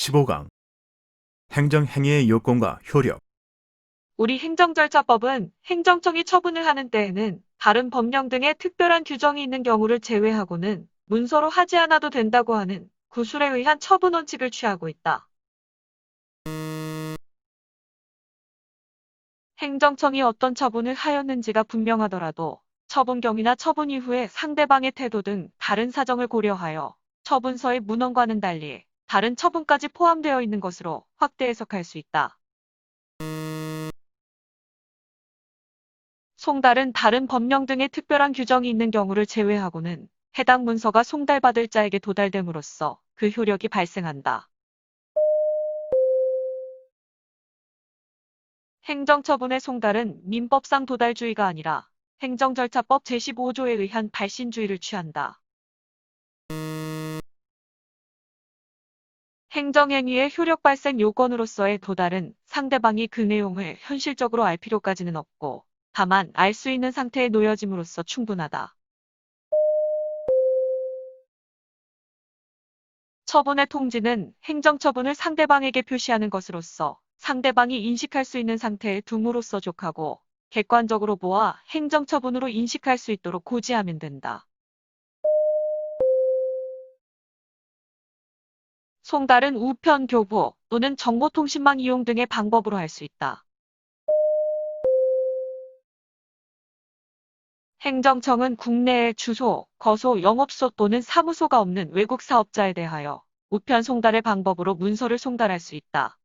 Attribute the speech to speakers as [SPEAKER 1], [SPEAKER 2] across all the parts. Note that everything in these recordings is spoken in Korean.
[SPEAKER 1] 15강 행정행위의 요건과 효력.
[SPEAKER 2] 우리 행정절차법은 행정청이 처분을 하는 때에는 다른 법령 등의 특별한 규정이 있는 경우를 제외하고는 문서로 하지 않아도 된다고 하는 구술에 의한 처분 원칙을 취하고 있다. 행정청이 어떤 처분을 하였는지가 분명하더라도 처분 경위나 처분 이후에 상대방의 태도 등 다른 사정을 고려하여 처분서의 문헌과는 달리 다른 처분까지 포함되어 있는 것으로 확대 해석할 수 있다. 송달은 다른 법령 등의 특별한 규정이 있는 경우를 제외하고는 해당 문서가 송달받을 자에게 도달됨으로써 그 효력이 발생한다. 행정처분의 송달은 민법상 도달주의가 아니라 행정절차법 제15조에 의한 발신주의를 취한다. 행정행위의 효력 발생 요건으로서의 도달은 상대방이 그 내용을 현실적으로 알 필요까지는 없고 다만 알 수 있는 상태에 놓여짐으로써 충분하다. 처분의 통지는 행정처분을 상대방에게 표시하는 것으로서 상대방이 인식할 수 있는 상태에 둠으로써 족하고 객관적으로 보아 행정처분으로 인식할 수 있도록 고지하면 된다. 송달은 우편 교부 또는 정보통신망 이용 등의 방법으로 할 수 있다. 행정청은 국내에 주소, 거소, 영업소 또는 사무소가 없는 외국 사업자에 대하여 우편 송달의 방법으로 문서를 송달할 수 있다.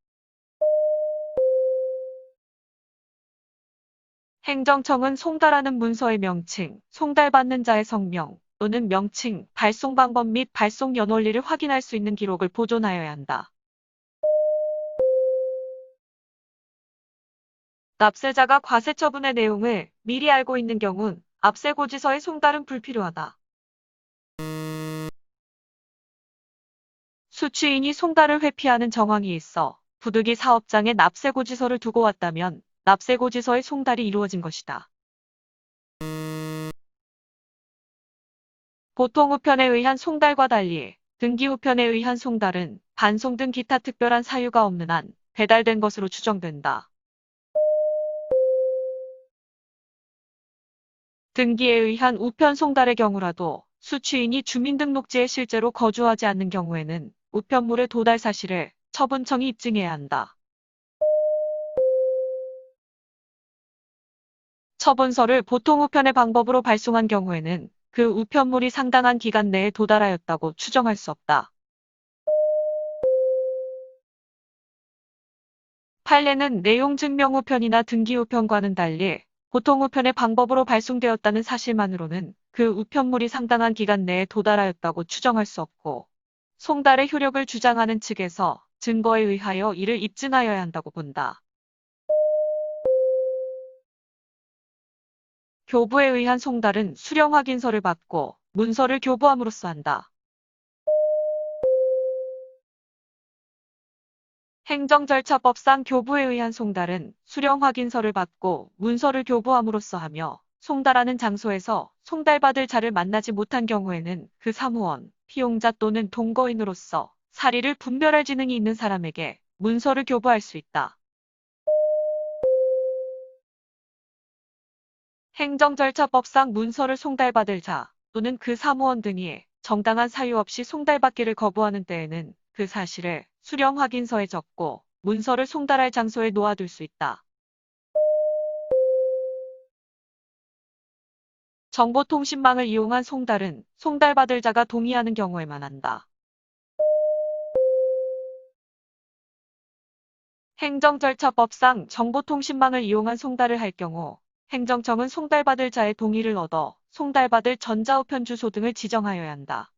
[SPEAKER 2] 행정청은 송달하는 문서의 명칭, 송달받는 자의 성명 또는 명칭, 발송 방법 및 발송 연원리를 확인할 수 있는 기록을 보존하여야 한다. 납세자가 과세 처분의 내용을 미리 알고 있는 경우는 압세고지서의 송달은 불필요하다. 수취인이 송달을 회피하는 정황이 있어 부득이 사업장에 납세고지서를 두고 왔다면 납세고지서의 송달이 이루어진 것이다. 보통 우편에 의한 송달과 달리 등기 우편에 의한 송달은 반송 등 기타 특별한 사유가 없는 한 배달된 것으로 추정된다. 등기에 의한 우편 송달의 경우라도 수취인이 주민등록지에 실제로 거주하지 않는 경우에는 우편물의 도달 사실을 처분청이 입증해야 한다. 처분서를 보통 우편의 방법으로 발송한 경우에는 그 우편물이 상당한 기간 내에 도달하였다고 추정할 수 없다. 판례는 내용 증명 우편이나 등기 우편과는 달리 보통 우편의 방법으로 발송되었다는 사실만으로는 그 우편물이 상당한 기간 내에 도달하였다고 추정할 수 없고 송달의 효력을 주장하는 측에서 증거에 의하여 이를 입증하여야 한다고 본다. 교부에 의한 송달은 수령 확인서를 받고 문서를 교부함으로써 한다. 행정절차법상 교부에 의한 송달은 수령 확인서를 받고 문서를 교부함으로써 하며 송달하는 장소에서 송달받을 자를 만나지 못한 경우에는 그 사무원, 피용자 또는 동거인으로서 사리를 분별할 지능이 있는 사람에게 문서를 교부할 수 있다. 행정절차법상 문서를 송달받을 자 또는 그 사무원 등이 정당한 사유 없이 송달받기를 거부하는 때에는 그 사실을 수령 확인서에 적고 문서를 송달할 장소에 놓아둘 수 있다. 정보통신망을 이용한 송달은 송달받을 자가 동의하는 경우에만 한다. 행정절차법상 정보통신망을 이용한 송달을 할 경우 행정청은 송달받을 자의 동의를 얻어 송달받을 전자우편 주소 등을 지정하여야 한다.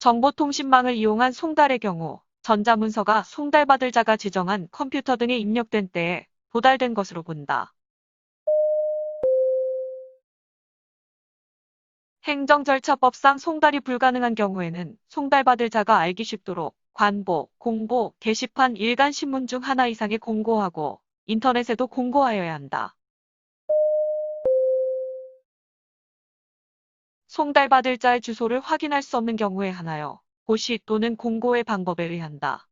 [SPEAKER 2] 정보통신망을 이용한 송달의 경우 전자문서가 송달받을 자가 지정한 컴퓨터 등에 입력된 때에 도달된 것으로 본다. 행정절차법상 송달이 불가능한 경우에는 송달받을 자가 알기 쉽도록 관보, 공보, 게시판, 일간신문 중 하나 이상에 공고하고 인터넷에도 공고하여야 한다. 송달받을 자의 주소를 확인할 수 없는 경우에 하나요. 고시 또는 공고의 방법에 의한다.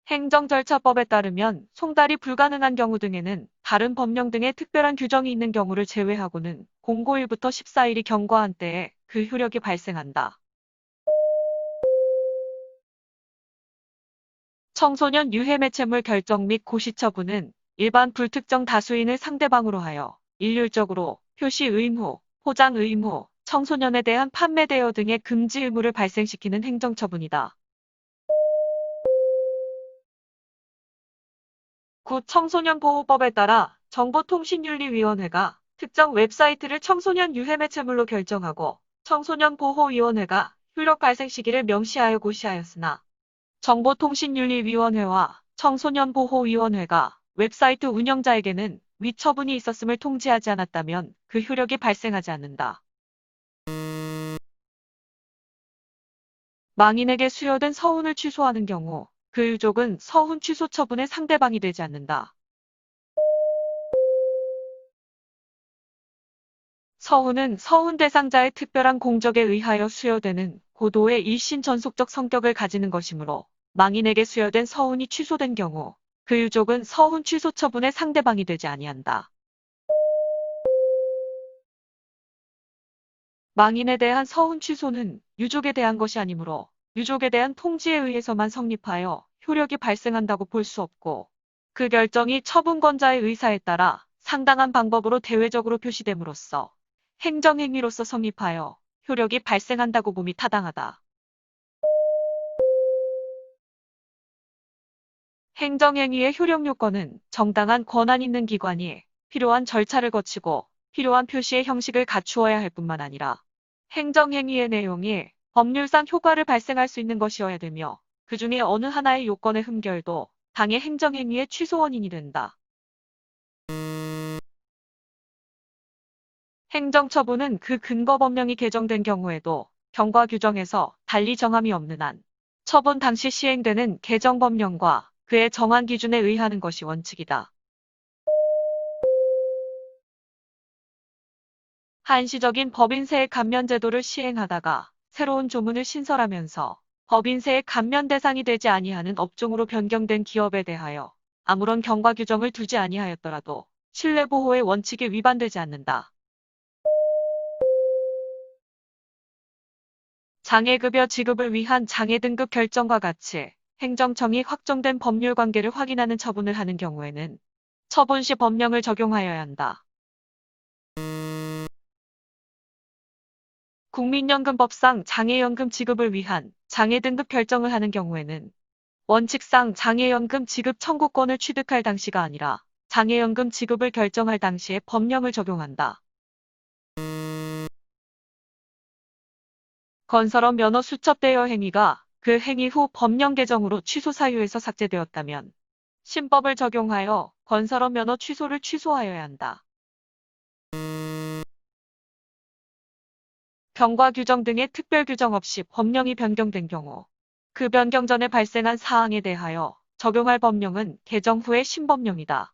[SPEAKER 2] 행정절차법에 따르면 송달이 불가능한 경우 등에는 다른 법령 등의 특별한 규정이 있는 경우를 제외하고는 공고일부터 14일이 경과한 때에 그 효력이 발생한다. 청소년 유해매체물 결정 및 고시 처분은 일반 불특정 다수인을 상대방으로 하여 일률적으로 표시 의무, 포장 의무, 청소년에 대한 판매 대여 등의 금지 의무를 발생시키는 행정처분이다. 구 청소년보호법에 따라 정보통신윤리위원회가 특정 웹사이트를 청소년 유해매체물로 결정하고 청소년보호위원회가 효력 발생 시기를 명시하여 고시하였으나 정보통신윤리위원회와 청소년보호위원회가 웹사이트 운영자에게는 위처분이 있었음을 통지하지 않았다면 그 효력이 발생하지 않는다. 망인에게 수여된 서훈을 취소하는 경우 그 유족은 서훈 취소 처분의 상대방이 되지 않는다. 서훈은 서훈 대상자의 특별한 공적에 의하여 수여되는 고도의 일신 전속적 성격을 가지는 것이므로 망인에게 수여된 서훈이 취소된 경우 그 유족은 서훈 취소 처분의 상대방이 되지 아니한다. 망인에 대한 서훈 취소는 유족에 대한 것이 아니므로 유족에 대한 통지에 의해서만 성립하여 효력이 발생한다고 볼 수 없고 그 결정이 처분권자의 의사에 따라 상당한 방법으로 대외적으로 표시됨으로써 행정행위로서 성립하여 효력이 발생한다고 봄이 타당하다. 행정행위의 효력 요건은 정당한 권한 있는 기관이 필요한 절차를 거치고 필요한 표시의 형식을 갖추어야 할 뿐만 아니라 행정행위의 내용이 법률상 효과를 발생할 수 있는 것이어야 되며 그 중에 어느 하나의 요건의 흠결도 당해 행정행위의 취소 원인이 된다. 행정처분은 그 근거 법령이 개정된 경우에도 경과 규정에서 달리 정함이 없는 한 처분 당시 시행되는 개정 법령과 그의 정한 기준에 의하는 것이 원칙이다. 한시적인 법인세액 감면 제도를 시행하다가 새로운 조문을 신설하면서 법인세액 감면 대상이 되지 아니하는 업종으로 변경된 기업에 대하여 아무런 경과 규정을 두지 아니하였더라도 신뢰보호의 원칙에 위반되지 않는다. 장애급여 지급을 위한 장애등급 결정과 같이 행정청이 확정된 법률 관계를 확인하는 처분을 하는 경우에는 처분 시 법령을 적용하여야 한다. 국민연금법상 장애연금 지급을 위한 장애등급 결정을 하는 경우에는 원칙상 장애연금 지급 청구권을 취득할 당시가 아니라 장애연금 지급을 결정할 당시에 법령을 적용한다. 건설업 면허 수첩 대여 행위가 그 행위 후 법령 개정으로 취소 사유에서 삭제되었다면 신법을 적용하여 건설업 면허 취소를 취소하여야 한다. 경과 규정 등의 특별 규정 없이 법령이 변경된 경우 그 변경 전에 발생한 사항에 대하여 적용할 법령은 개정 후의 신법령이다.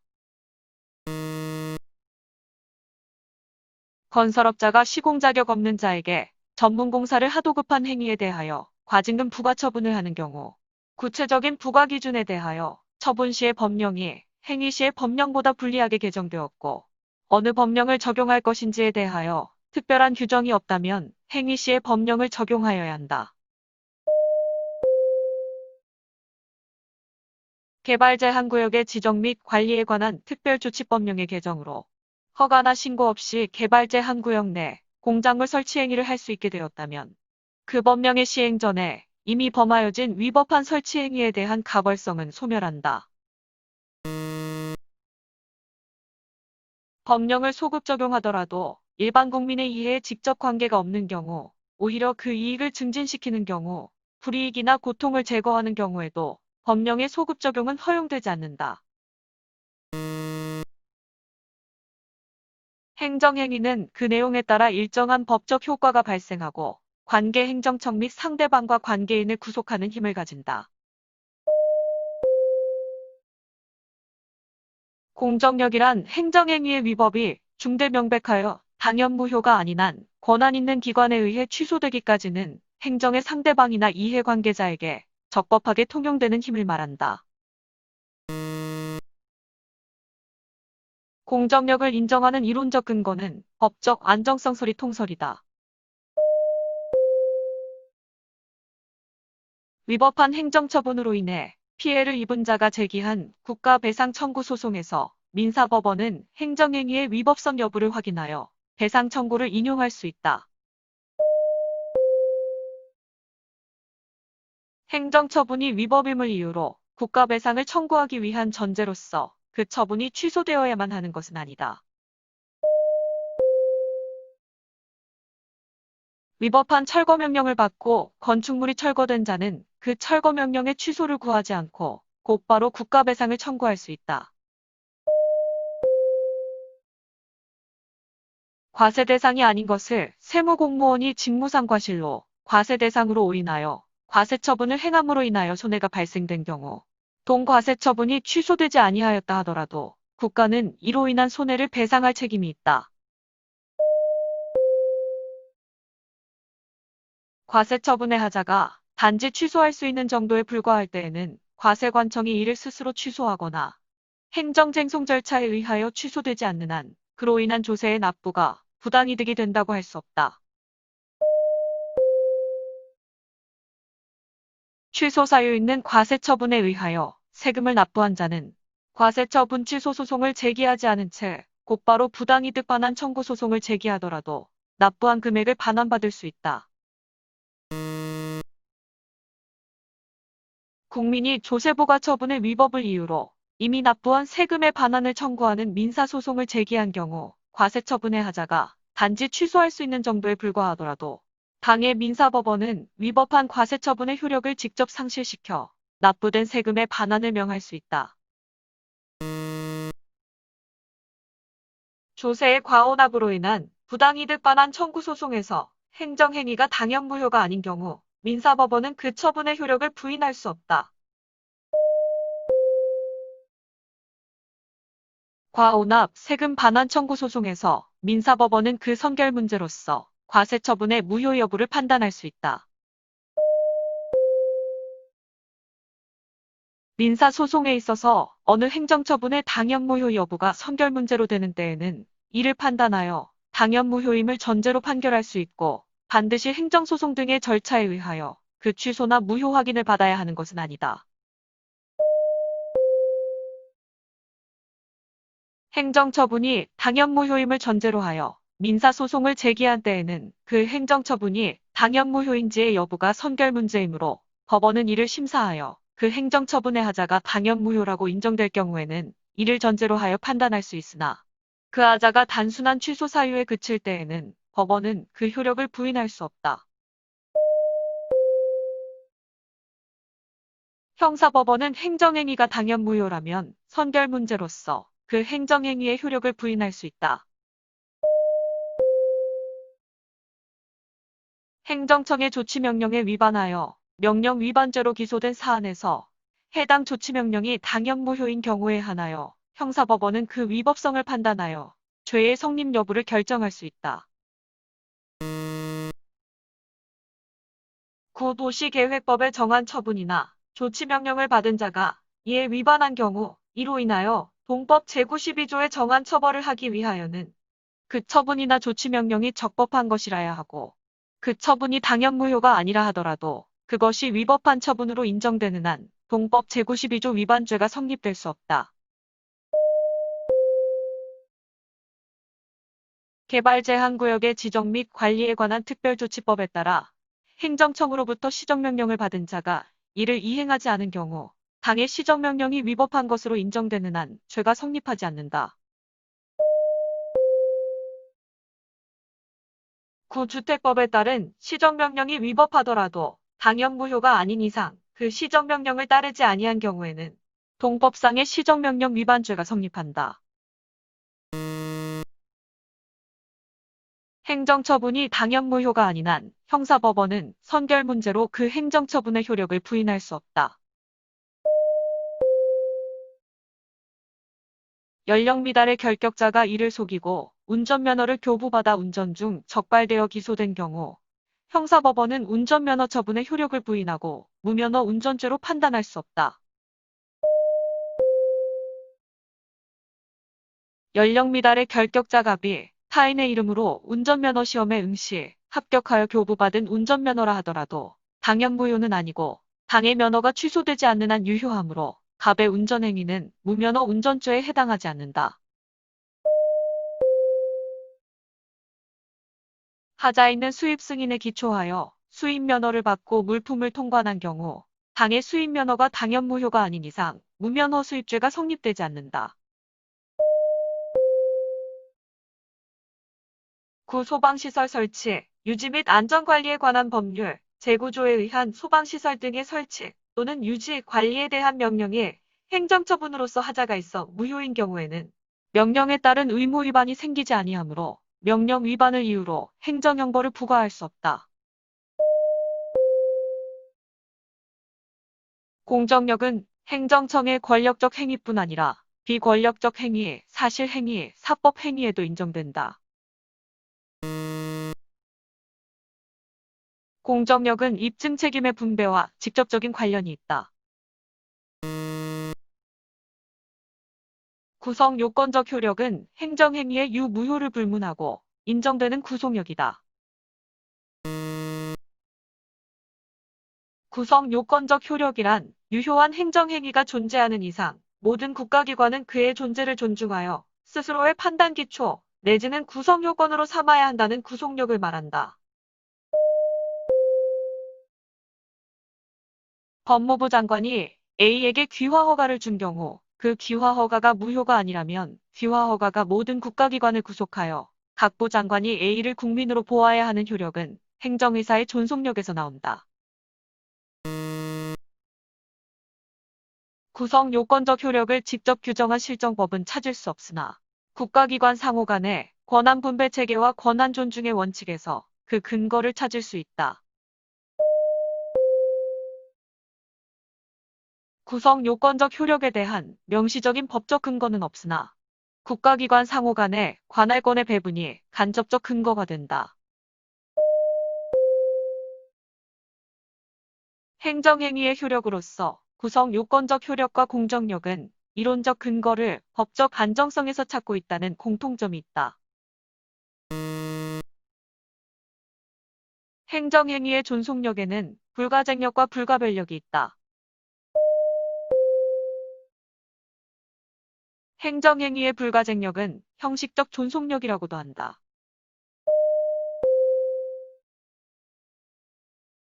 [SPEAKER 2] 건설업자가 시공 자격 없는 자에게 전문공사를 하도 급한 행위에 대하여 과징금 부과 처분을 하는 경우 구체적인 부과 기준에 대하여 처분 시의 법령이 행위 시의 법령보다 불리하게 개정되었고 어느 법령을 적용할 것인지에 대하여 특별한 규정이 없다면 행위 시의 법령을 적용하여야 한다. 개발 제한 구역의 지정 및 관리에 관한 특별조치법령의 개정으로 허가나 신고 없이 개발 제한 구역 내 공작물 설치 행위를 할 수 있게 되었다면 그 법령의 시행 전에 이미 범하여진 위법한 설치 행위에 대한 가벌성은 소멸한다. 법령을 소급 적용하더라도 일반 국민의 이해에 직접 관계가 없는 경우, 오히려 그 이익을 증진시키는 경우, 불이익이나 고통을 제거하는 경우에도 법령의 소급 적용은 허용되지 않는다. 행정행위는 그 내용에 따라 일정한 법적 효과가 발생하고 관계 행정청 및 상대방과 관계인을 구속하는 힘을 가진다. 공정력이란 행정행위의 위법이 중대 명백하여 당연무효가 아닌 한 권한 있는 기관에 의해 취소되기까지는 행정의 상대방이나 이해관계자에게 적법하게 통용되는 힘을 말한다. 공정력을 인정하는 이론적 근거는 법적 안정성 소리 통설이다. 위법한 행정처분으로 인해 피해를 입은 자가 제기한 국가배상 청구 소송에서 민사법원은 행정행위의 위법성 여부를 확인하여 배상 청구를 인용할 수 있다. 행정처분이 위법임을 이유로 국가배상을 청구하기 위한 전제로서 그 처분이 취소되어야만 하는 것은 아니다. 위법한 철거명령을 받고 건축물이 철거된 자는 그 철거명령의 취소를 구하지 않고 곧바로 국가배상을 청구할 수 있다. 과세 대상이 아닌 것을 세무공무원이 직무상 과실로 과세 대상으로 오인하여 과세 처분을 행함으로 인하여 손해가 발생된 경우 동과세 처분이 취소되지 아니하였다 하더라도 국가는 이로 인한 손해를 배상할 책임이 있다. 과세 처분의 하자가 단지 취소할 수 있는 정도에 불과할 때에는 과세관청이 이를 스스로 취소하거나 행정쟁송 절차에 의하여 취소되지 않는 한 그로 인한 조세의 납부가 부당이득이 된다고 할 수 없다. 취소 사유 있는 과세 처분에 의하여 세금을 납부한 자는 과세 처분 취소 소송을 제기하지 않은 채 곧바로 부당이득 반환 청구 소송을 제기하더라도 납부한 금액을 반환받을 수 있다. 국민이 조세부과 처분의 위법을 이유로 이미 납부한 세금의 반환을 청구하는 민사소송을 제기한 경우 과세 처분의 하자가 단지 취소할 수 있는 정도에 불과하더라도 당해 민사법원은 위법한 과세 처분의 효력을 직접 상실시켜 납부된 세금의 반환을 명할 수 있다. 조세의 과오납으로 인한 부당이득 반환 청구 소송에서 행정행위가 당연무효가 아닌 경우 민사법원은 그 처분의 효력을 부인할 수 없다. 과오납 세금 반환 청구 소송에서 민사법원은 그 선결 문제로서 과세 처분의 무효 여부를 판단할 수 있다. 민사 소송에 있어서 어느 행정처분의 당연무효 여부가 선결 문제로 되는 때에는 이를 판단하여 당연무효임을 전제로 판결할 수 있고 반드시 행정소송 등의 절차에 의하여 그 취소나 무효 확인을 받아야 하는 것은 아니다. 행정처분이 당연무효임을 전제로 하여 민사소송을 제기한 때에는 그 행정처분이 당연무효인지의 여부가 선결 문제이므로 법원은 이를 심사하여 그 행정처분의 하자가 당연무효라고 인정될 경우에는 이를 전제로 하여 판단할 수 있으나 그 하자가 단순한 취소 사유에 그칠 때에는 법원은 그 효력을 부인할 수 없다. 형사법원은 행정행위가 당연무효라면 선결 문제로서 그 행정행위의 효력을 부인할 수 있다. 행정청의 조치명령에 위반하여 명령 위반죄로 기소된 사안에서 해당 조치명령이 당연무효인 경우에 한하여 형사법원은 그 위법성을 판단하여 죄의 성립 여부를 결정할 수 있다. 구도시계획법에 정한 처분이나 조치명령을 받은 자가 이에 위반한 경우 이로 인하여 동법 제92조에 정한 처벌을 하기 위하여는 그 처분이나 조치명령이 적법한 것이라야 하고 그 처분이 당연무효가 아니라 하더라도 그것이 위법한 처분으로 인정되는 한 동법 제92조 위반죄가 성립될 수 없다. 개발 제한구역의 지정 및 관리에 관한 특별조치법에 따라 행정청으로부터 시정명령을 받은 자가 이를 이행하지 않은 경우 당의 시정명령이 위법한 것으로 인정되는 한 죄가 성립하지 않는다. 구주택법에 따른 시정명령이 위법하더라도 당연무효가 아닌 이상 그 시정명령을 따르지 아니한 경우에는 동법상의 시정명령 위반죄가 성립한다. 행정처분이 당연무효가 아닌 한 형사법원은 선결 문제로 그 행정처분의 효력을 부인할 수 없다. 연령 미달의 결격자가 이를 속이고 운전면허를 교부받아 운전 중 적발되어 기소된 경우 형사법원은 운전면허 처분의 효력을 부인하고 무면허 운전죄로 판단할 수 없다. 연령 미달의 결격자 갑이 타인의 이름으로 운전면허 시험에 응시, 합격하여 교부받은 운전면허라 하더라도 당연 무효는 아니고 당해 면허가 취소되지 않는 한 유효하므로 갑의 운전행위는 무면허 운전죄에 해당하지 않는다. 하자 있는 수입 승인에 기초하여 수입 면허를 받고 물품을 통관한 경우 당해 수입 면허가 당연 무효가 아닌 이상 무면허 수입죄가 성립되지 않는다. 구 소방시설 설치, 유지 및 안전관리에 관한 법률, 재구조에 의한 소방시설 등의 설치 또는 유지, 관리에 대한 명령이 행정처분으로서 하자가 있어 무효인 경우에는 명령에 따른 의무 위반이 생기지 아니하므로 명령 위반을 이유로 행정형벌을 부과할 수 없다. 공정력은 행정청의 권력적 행위뿐 아니라 비권력적 행위, 사실 행위, 사법 행위에도 인정된다. 공정력은 입증 책임의 분배와 직접적인 관련이 있다. 구성 요건적 효력은 행정행위의 유무효를 불문하고 인정되는 구속력이다. 구성 요건적 효력이란 유효한 행정행위가 존재하는 이상 모든 국가기관은 그의 존재를 존중하여 스스로의 판단 기초 내지는 구성 요건으로 삼아야 한다는 구속력을 말한다. 법무부 장관이 A에게 귀화 허가를 준 경우 그 귀화 허가가 무효가 아니라면 귀화 허가가 모든 국가기관을 구속하여 각부 장관이 A를 국민으로 보아야 하는 효력은 행정의사의 존속력에서 나온다. 구성 요건적 효력을 직접 규정한 실정법은 찾을 수 없으나 국가기관 상호 간의 권한 분배 체계와 권한 존중의 원칙에서 그 근거를 찾을 수 있다. 구성 요건적 효력에 대한 명시적인 법적 근거는 없으나 국가기관 상호 간의 관할권의 배분이 간접적 근거가 된다. 행정행위의 효력으로서 구성 요건적 효력과 공정력은 이론적 근거를 법적 안정성에서 찾고 있다는 공통점이 있다. 행정행위의 존속력에는 불가쟁력과 불가별력이 있다. 행정행위의 불가쟁력은 형식적 존속력이라고도 한다.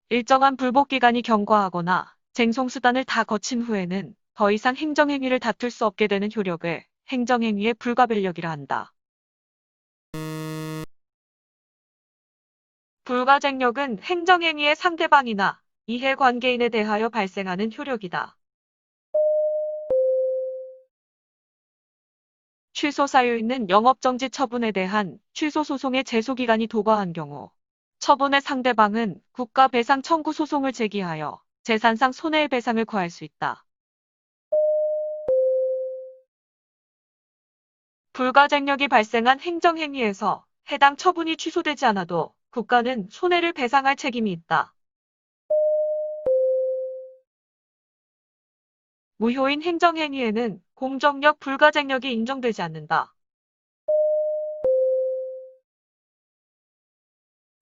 [SPEAKER 2] 일정한 불복기간이 경과하거나 쟁송수단을 다 거친 후에는 더 이상 행정행위를 다툴 수 없게 되는 효력을 행정행위의 불가별력이라 한다. 불가쟁력은 행정행위의 상대방이나 이해관계인에 대하여 발생하는 효력이다. 취소 사유 있는 영업정지 처분에 대한 취소 소송의 제소기간이 도과한 경우 처분의 상대방은 국가배상 청구 소송을 제기하여 재산상 손해배상을 구할 수 있다. 불가쟁력이 발생한 행정행위에서 해당 처분이 취소되지 않아도 국가는 손해를 배상할 책임이 있다. 무효인 행정행위에는 공정력 불가쟁력이 인정되지 않는다.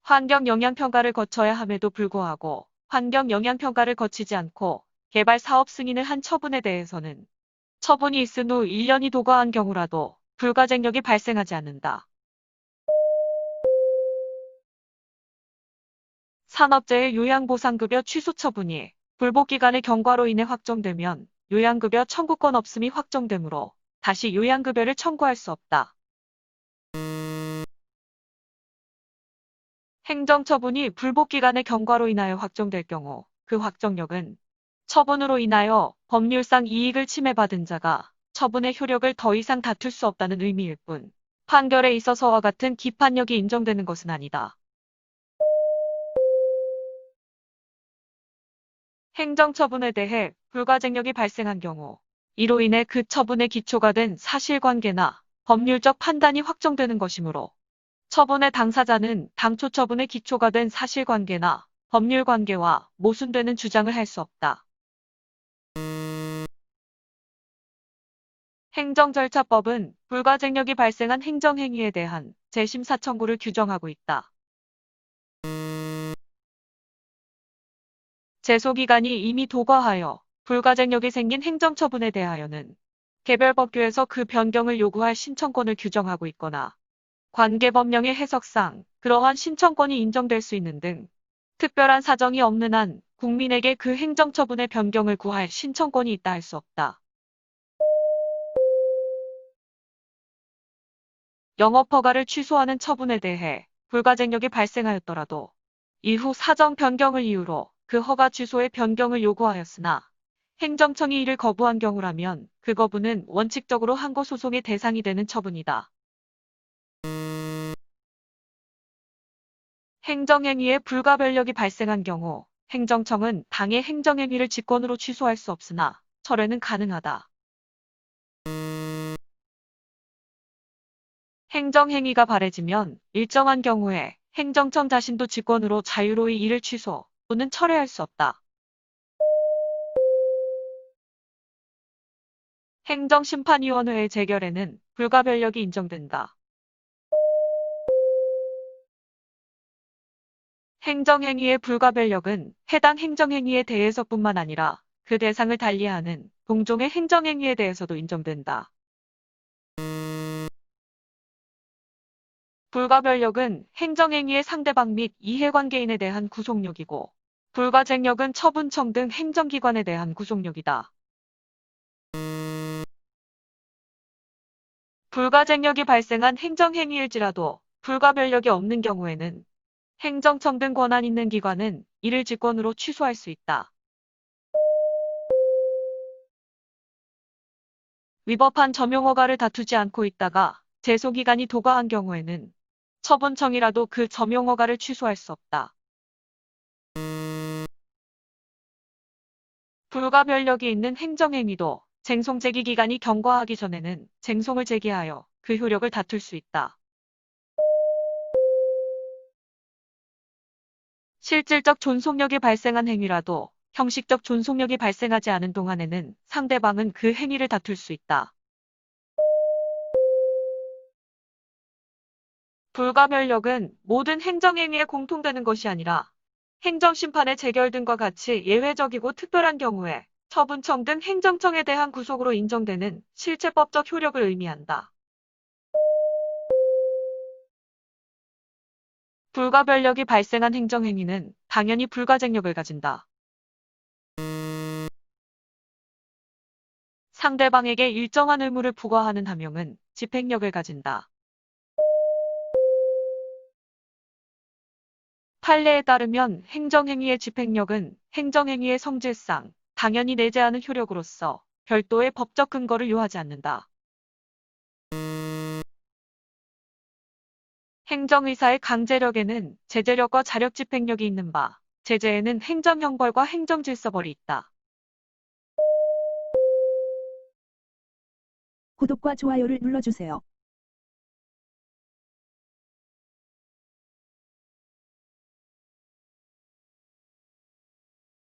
[SPEAKER 2] 환경영향평가를 거쳐야 함에도 불구하고 환경영향평가를 거치지 않고 개발 사업 승인을 한 처분에 대해서는 처분이 있은 후 1년이 도과한 경우라도 불가쟁력이 발생하지 않는다. 산업재해 요양보상급여 취소 처분이 불복기간의 경과로 인해 확정되면 요양급여 청구권 없음이 확정되므로 다시 요양급여를 청구할 수 없다. 행정처분이 불복기간의 경과로 인하여 확정될 경우 그 확정력은 처분으로 인하여 법률상 이익을 침해받은 자가 처분의 효력을 더 이상 다툴 수 없다는 의미일 뿐 판결에 있어서와 같은 기판력이 인정되는 것은 아니다. 행정처분에 대해 불가쟁력이 발생한 경우 이로 인해 그 처분의 기초가 된 사실관계나 법률적 판단이 확정되는 것이므로 처분의 당사자는 당초 처분의 기초가 된 사실관계나 법률관계와 모순되는 주장을 할 수 없다. 행정절차법은 불가쟁력이 발생한 행정행위에 대한 재심사 청구를 규정하고 있다. 제소기간이 이미 도과하여 불가쟁력이 생긴 행정처분에 대하여는 개별 법규에서 그 변경을 요구할 신청권을 규정하고 있거나 관계법령의 해석상 그러한 신청권이 인정될 수 있는 등 특별한 사정이 없는 한 국민에게 그 행정처분의 변경을 구할 신청권이 있다 할 수 없다. 영업허가를 취소하는 처분에 대해 불가쟁력이 발생하였더라도 이후 사정 변경을 이유로 그 허가 취소의 변경을 요구하였으나 행정청이 이를 거부한 경우라면 그 거부는 원칙적으로 항고 소송의 대상이 되는 처분이다. 행정행위에 불가변력이 발생한 경우 행정청은 당의 행정행위를 직권으로 취소할 수 없으나 철회는 가능하다. 행정행위가 발해지면 일정한 경우에 행정청 자신도 직권으로 자유로이 이를 취소 또는 철회할 수 없다. 행정심판위원회의 재결에는 불가변력이 인정된다. 행정행위의 불가변력은 해당 행정행위에 대해서뿐만 아니라 그 대상을 달리하는 동종의 행정행위에 대해서도 인정된다. 불가변력은 행정행위의 상대방 및 이해관계인에 대한 구속력이고 불가쟁력은 처분청 등 행정기관에 대한 구속력이다. 불가쟁력이 발생한 행정행위일지라도 불가변력이 없는 경우에는 행정청 등 권한 있는 기관은 이를 직권으로 취소할 수 있다. 위법한 점용허가를 다투지 않고 있다가 제소기간이 도과한 경우에는 처분청이라도 그 점용허가를 취소할 수 없다. 불가변력이 있는 행정행위도 쟁송제기 기간이 경과하기 전에는 쟁송을 제기하여 그 효력을 다툴 수 있다. 실질적 존속력이 발생한 행위라도 형식적 존속력이 발생하지 않은 동안에는 상대방은 그 행위를 다툴 수 있다. 불가변력은 모든 행정행위에 공통되는 것이 아니라 행정심판의 재결 등과 같이 예외적이고 특별한 경우에 처분청 등 행정청에 대한 구속으로 인정되는 실체법적 효력을 의미한다. 불가변력이 발생한 행정행위는 당연히 불가쟁력을 가진다. 상대방에게 일정한 의무를 부과하는 함용은 집행력을 가진다. 판례에 따르면 행정행위의 집행력은 행정행위의 성질상 당연히 내재하는 효력으로서 별도의 법적 근거를 요하지 않는다. 행정의사의 강제력에는 제재력과 자력 집행력이 있는 바, 제재에는 행정형벌과 행정질서벌이 있다.
[SPEAKER 3] 구독과 좋아요를 눌러주세요.